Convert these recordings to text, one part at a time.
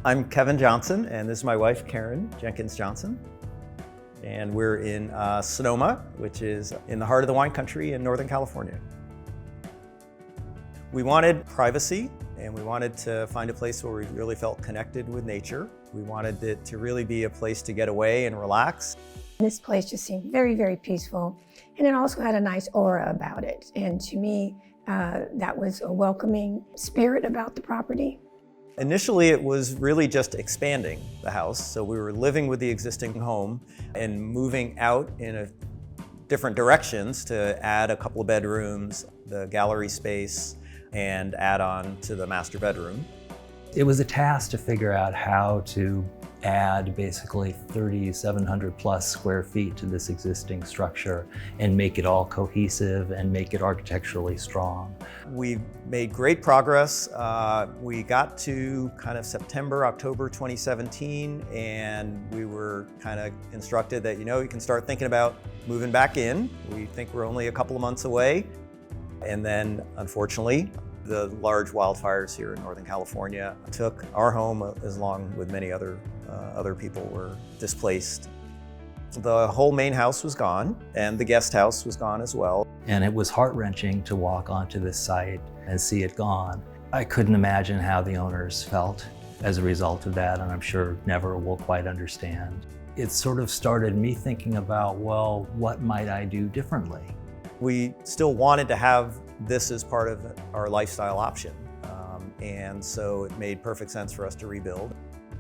I'm Kevin Johnson, and this is my wife, Karen Jenkins Johnson. And we're in Sonoma, which is in the heart of the wine country in Northern California. We wanted privacy, and we wanted to find a place where we really felt connected with nature. We wanted it to really be a place to get away and relax. This place just seemed very, very peaceful, and it also had a nice aura about it. And to me, that was a welcoming spirit about the property. Initially, it was really just expanding the house. So we were living with the existing home and moving out in different directions to add a couple of bedrooms, the gallery space, and add on to the master bedroom. It was a task to figure out how to add basically 3,700 plus square feet to this existing structure and make it all cohesive and make it architecturally strong. We made great progress. We got to kind of September, October 2017, and we were kind of instructed that, you can start thinking about moving back in. We think we're only a couple of months away. And then, unfortunately, the large wildfires here in Northern California took our home, as long with many other people were displaced. The whole main house was gone, and the guest house was gone as well. And it was heart-wrenching to walk onto this site and see it gone. I couldn't imagine how the owners felt as a result of that, and I'm sure never will quite understand. It sort of started me thinking about, well, what might I do differently? We still wanted to have this as part of our lifestyle option, and so it made perfect sense for us to rebuild.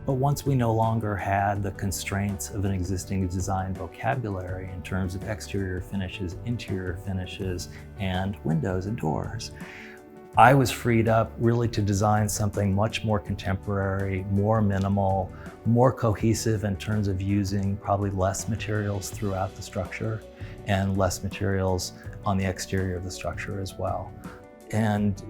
But once we no longer had the constraints of an existing design vocabulary in terms of exterior finishes, interior finishes, and windows and doors, I was freed up really to design something much more contemporary, more minimal, more cohesive in terms of using probably less materials throughout the structure and less materials on the exterior of the structure as well. And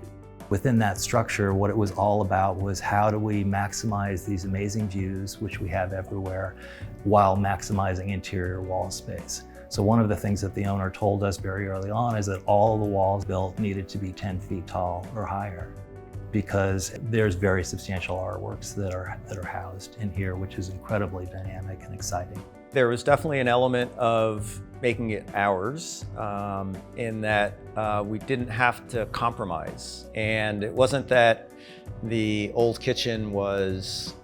within that structure, what it was all about was how do we maximize these amazing views, which we have everywhere, while maximizing interior wall space. So one of the things that the owner told us very early on is that all the walls built needed to be 10 feet tall or higher, because there's very substantial artworks that are housed in here, which is incredibly dynamic and exciting. There was definitely an element of making it ours, in that we didn't have to compromise. And it wasn't that the old kitchen was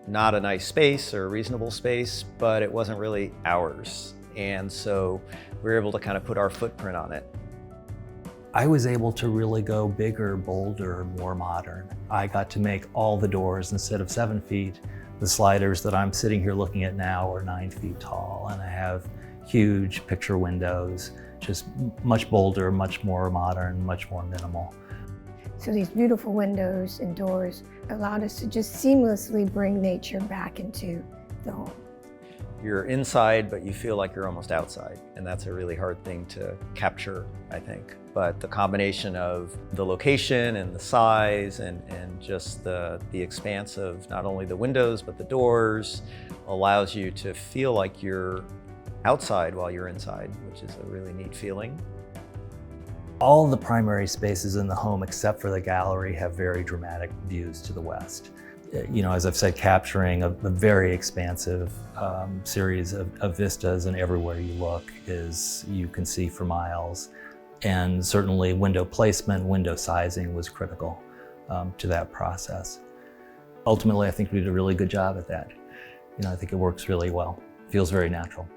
not a nice space or a reasonable space, but it wasn't really ours. And so we were able to kind of put our footprint on it. I was able to really go bigger, bolder, more modern. I got to make all the doors, instead of 7 feet, the sliders that I'm sitting here looking at now are 9 feet tall, and I have huge picture windows, just much bolder, much more modern, much more minimal. So these beautiful windows and doors allowed us to just seamlessly bring nature back into the home. You're inside, but you feel like you're almost outside. And that's a really hard thing to capture, I think. But the combination of the location and the size and just the expanse of not only the windows, but the doors allows you to feel like you're outside while you're inside, which is a really neat feeling. All the primary spaces in the home, except for the gallery, have very dramatic views to the west. As I've said, capturing a very expansive series of vistas, and everywhere you look you can see for miles. And certainly window placement, window sizing was critical to that process. Ultimately, I think we did a really good job at that. I think it works really well. Feels very natural.